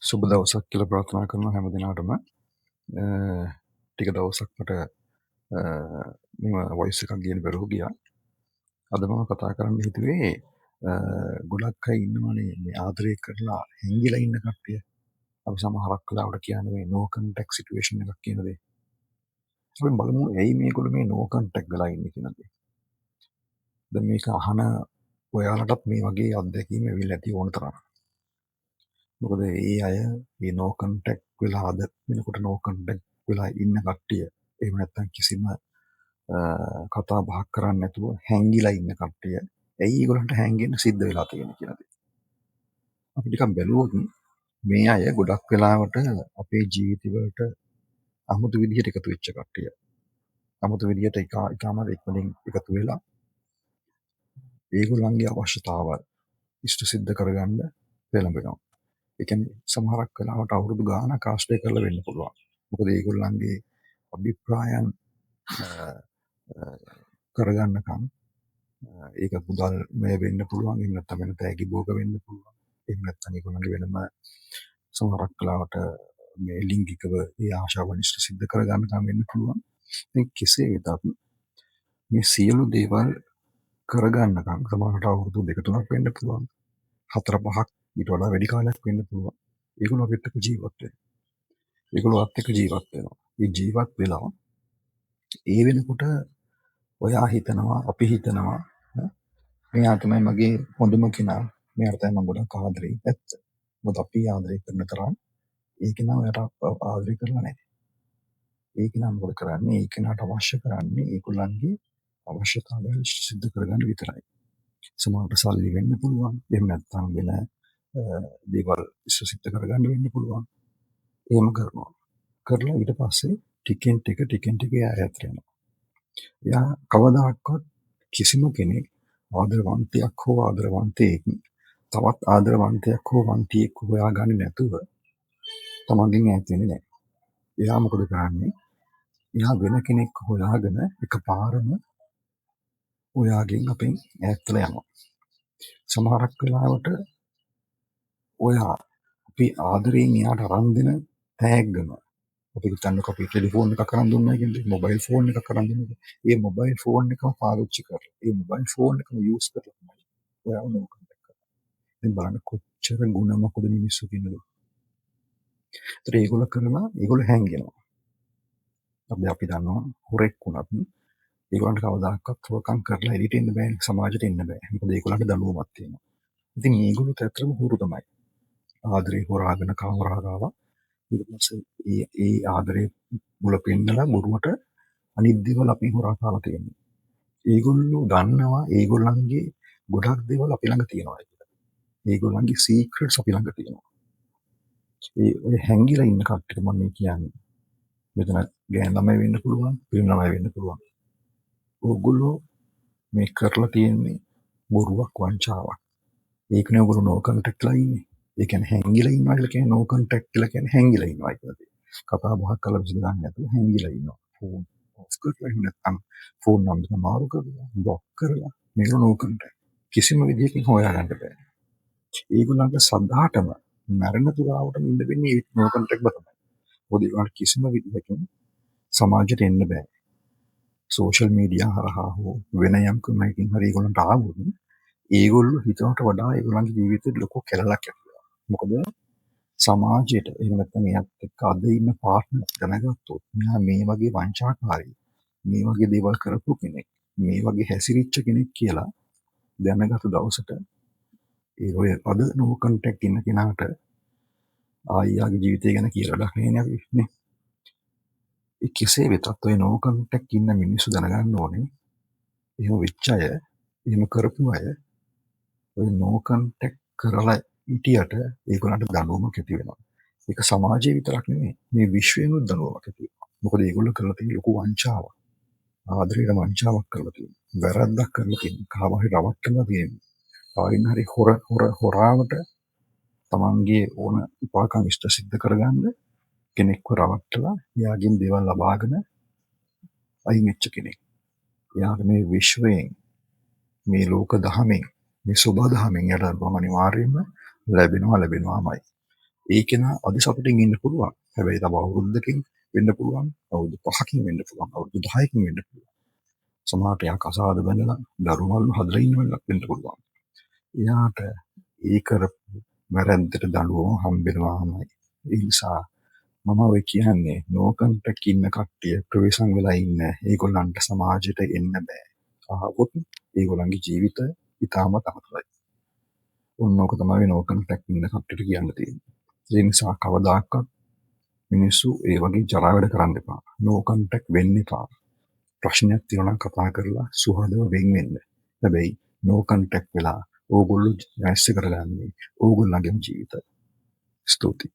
සුබ දවසක් කියලා ප්‍රාර්ථනා කරනවා හැම දිනාටම. ටික දවසක් මට මෙම වොයිස් එකක් ගේන්න බැරුව ගියා. අද මම කතා කරන්න හිතුවේ ගොඩක් අය ඉන්නවනේ මේ ආදරය කරලා හැංගිලා ඉන්න කට්ටිය. අපි සමහරක් වෙලාවට කියන්නේ මේ no contact situation එකක් කියන දේ. අපි බලමු ඇයි මේගොල්ලෝ මේ no contact වෙලා ඉන්නේ කියන දේ. දැන් මේක අහන ඔයාලටත් මේ වගේ අත්දැකීම් ඇවිල්ලා ඇති ඕන තරම්. මොකද ඒ අය මේ no contact වෙලා අද වෙනකොට no contact වෙලා ඉන්න කට්ටිය එහෙම නැත්නම් කිසිම කතා බහක් කරන්නේ නැතුව හැංගිලා ඉන්න කට්ටිය ඇයි ඒගොල්ලන්ට හැංගෙන්න සිද්ධ වෙලා තියෙන්නේ කියලා දේ. අපි ටිකක් බැලුවොත් මේ අය ගොඩක් වෙලාවට අපේ ජීවිතවලට අමුතු විදිහට එකතු වෙච්ච කට්ටිය. අමුතු විදිහට ඉතාම ඉක්මනින් එකතු වෙලා ඒගොල්ලන්ගේ අවශ්‍යතාවල් ඉෂ්ට සිද්ධ කරගන්න පෙළඹෙනවා. ඒ කියන්නේ සමහරක් වෙලාවට අවුරුදු ගාණක් ආශ්‍රය කරලා වෙන්න පුළුවන්. මොකද ඒගොල්ලන්ගේ අභිප්‍රායන් කරගන්නකම් ඒක මුදල් මේ වෙන්න පුළුවන්. එහෙම නැත්නම් වෙන තෑගි භෝග වෙන්න පුළුවන්. එහෙම නැත්නම් ඒගොල්ලන්ගේ වෙනම සමහරක් වෙලාවට මේ ලිංගිකව ඒ ආශාවන් ඉෂ්ට සිද්ධ කරගන්නකම් වෙන්න පුළුවන්. ඉතින් කෙසේ වෙතත් මේ සියලු දේවල් කරගන්නකම් සමහරට අවුරුදු 2-3ක් වෙන්න පුළුවන්. 4-5ක් ඊට වඩා වැඩි කාලයක් වෙන්න පුළුවන්. ඒගොල්ලෝ අපිට එක්ක ජීවත් වෙනවා. ඒගොල්ලෝ අපිට එක්ක ජීවත් වෙනවා. මේ ජීවත් වෙලා ඒ වෙනකොට ඔයා හිතනවා අපි හිතනවා මෙයා තමයි මගේ හොඳම කෙනා. මෙයාට තමයි මම ගොඩක් ආදරේ. ඇත්ත. මොකද අපි ආදරේ කරන තරම් ඒ කෙනා ඔයාට ආදරේ කරලා නැහැ. ඒ කෙනා මොකද කරන්නේ? ඒ කෙනාට අවශ්‍ය කරන්නේ ඒගොල්ලන්ගේ අවශ්‍යතාවයන් සිද්ධ කරගන්න විතරයි. සමහරට සල්ලි වෙන්න පුළුවන්. එහෙම නැත්නම් වෙන දේවල් සිද්ධ කරගන්න වෙන්න පුළුවන්. එහෙම කරනවා. කරලා ඊට පස්සේ ටිකෙන් ටික එයා ඈත් වෙනවා. එයා කවදාකවත් කිසිම කෙනෙක් ආදරවන්තයෙක් හෝ ආදරවන්තයෙක් තවත් ආදරවන්තයෙක් හෝ වන්තියෙක් හොයාගන්නේ නැතුව තමන්ගෙන් ඈත් වෙන්නේ නැහැ. එයා මොකද කරන්නේ? එයා වෙන කෙනෙක් හොයාගෙන එකපාරම ඔයාගෙන් අපෙන් ඈත් වෙලා යනවා. සමහරක් වෙලාවට ඔයා අපි ආදරයෙන් එයාට අරන් දෙන තෑග්ගම අපි හිතන්නකෝ අපි ටෙලිෆෝන් එකක් අරන් දුන්නා කියන්නේ මොබයිල් ෆෝන් එකක් අරන් දුන්නා. ඒ මොබයිල් ෆෝන් එකම පාවිච්චි කරලා ඒ මොබයිල් ෆෝන් එකම යූස් කරලා තමයි ඔයාව නෝ කන්ටැක්ට් කරන්නේ. දැන් බලන්න කොච්චර ಗುಣ මොකද මිනිස්සු කියනද. ඒතර ඒගොල්ලෝ හැංගෙනවා. අපි දන්නවා හොරෙක් වුණත් ඒගොල්ලන්ට කවදාකවත් හොරකම් කරලා එළියට එන්න බෑ, සමාජයට එන්න බෑ. මොකද ඒගොල්ලන්ට දඬුවමක් තියෙනවා. ඉතින් මේගොල්ලෝ ඇත්තටම හුරු තමයි. ආදරේ හොරාගෙන කාමරාගාවා ඊට පස්සේ ඒ ආදරේ මුල පෙන්නලා බොරුවට අනිත් දේවල් අපි හොරා කාලා තියෙනවා. ඒගොල්ලෝ දන්නවා ඒගොල්ලන්ගේ ගොඩක් දේවල් අපි ළඟ තියෙනවා කියලා. ඒගොල්ලන්ගේ සීක්‍රට්ස් අපි ළඟ තියෙනවා. ඒ ඔය හැංගිලා ඉන්න කට්ටිය මම කියන්නේ. මෙතන ගෑන් ළමයි වෙන්න පුළුවන්, පිරිමි ළමයි වෙන්න පුළුවන්. ඕගොල්ලෝ මේ කරලා තියෙන්නේ බොරුවක් වංචාවක්. ඒකනේ ඔයගොල්ලෝ නෝ කන්ටැක්ට් ලා ඉන්නේ. ඒ කියන්නේ හැංගිලා ඉන්නවා කියලා කියන්නේ නෝ කන්ටැක්ට් කියලා කියන්නේ හැංගිලා ඉන්නවා කියලා තියෙනවා. කතා බහක් කරලා විසඳගන්න නැතුව හැංගිලා ඉන්නවා. ෆෝන් ඔෆ් කරලා එහෙම නැත්නම් ෆෝන් නම්බර මාරු කරලා බ්ලොක් කරලා මේක නෝ කන්ටැක්ට්. කිසිම විදිහකින් හොයාගන්න බෑ. ඒගොල්ලන්ට සදාටම මරණ තුරාවට ඉන්න වෙන්නේ නෝ කන්ටැක්ට් බතමයි. මොකද ඒගොල්ලන්ට කිසිම විදිහකින් සමාජයට එන්න බෑ. සෝෂල් මීඩියා හරහා හෝ වෙන යම් ක්‍රමයකින් හරි ඒගොල්ලන්ට ආවොත් ඒගොල්ලෝ හිතවට වඩා ඒගොල්ලන්ගේ ජීවිතේ ලොකු කැලලක් ඇති වෙනවා. මොකද සමාජයට එහෙම නැත්නම් එයාත් එක්ක අද ඉන්න පාර්ට්නර් දැනගත්තොත් මෙයා මේ වගේ වංචාකාරී, මේ වගේ දේවල් කරපු කෙනෙක්, මේ වගේ හැසිරිච්ච කෙනෙක් කියලා දැනගත්තු දවසට ඒ ඔය අද නෝ කන්ටැක්ට් ඉන්න කෙනාට ආයියාගේ ජීවිතය ගැන කියලා වැඩක් නෑනේ අපි නේ. ඒ කෙසේ වෙතත් ඔය නෝ කන්ටැක්ට් ඉන්න මිනිස්සු දැනගන්න ඕනේ එහෙම වෙච්ච අය, එහෙම කරපු අය ඔය නෝ කන්ටැක්ට් කරලා හිටියට ඒගොල්ලන්ට දඬුවමක් ඇති වෙනවා. ඒක සමාජයේ විතරක් නෙමෙයි මේ විශ්වයෙන්ම දඬුවමක් ඇති වෙනවා. මොකද ඒගොල්ලෝ කරලා තියෙන ලොකු වංචාවක්. ආදරේට වංචාවක් කරලා තියෙනවා. වැරද්දක් කරලා තියෙනවා. කාම හරි රවට්ටලා තියෙනවා. ආයින් හරි හොරාවට තමන්ගේ ඕන උපාකම් ඉෂ්ට සිද්ධ කරගන්න කෙනෙක්ව රවට්ටලා එයාගෙන් දේවල් ලබාගෙන අයින් වෙච්ච කෙනෙක්. එයාට මේ විශ්වයෙන් මේ ලෝක දහමෙන් මේ සුබ දහමෙන් යට අනිවාර්යයෙන්ම ලැබෙනවාමයි. ඒ කෙනා අද සතුටින් ඉන්න පුළුවන්. හැබැයි තව අවුරුද්දකින් වෙන්න පුළුවන්, අවුරුදු 5කින් වෙන්න පුළුවන්, අවුරුදු 10කින් වෙන්න පුළුවන්. සමහරට එයා කසාද බැඳලා දරුවල්ව හදලා ඉන්නවෙන්නත් වෙන්න පුළුවන්. එයාට ඒ කරපු වැරැද්දට දඬුවම හම්බෙනවාමයි. ඒ නිසා මම ඔය කියන්නේ නෝ කන්ටැක්ට් ඉන්න කට්ටිය ප්‍රවේශම් වෙලා ඉන්න. ඒගොල්ලන්ට සමාජයට එන්න බෑ. ආවොත් ඒගොල්ලන්ගේ ජීවිතය ඉතාමත් අනතුරුයි. ඕක තමයි නෝ කන්ටැක්ට් ඉන්න කට්ටියට කියන්න තියෙන්නේ. ඒ නිසා කවදාකවත් මිනිස්සු ඒ වගේ ජරා වැඩ කරන්න එපා. නෝ කන්ටැක්ට් වෙන්න එපා. ප්‍රශ්නයක් තියෙනවා නම් කතා කරලා සුහදව වෙන් වෙන්න. හැබැයි නෝ කන්ටැක්ට් වෙලා ඕගොල්ලෝ නැස්ස කරගන්නේ ඕගොල්ලන්ගේම ජීවිතය. ස්තුතියි.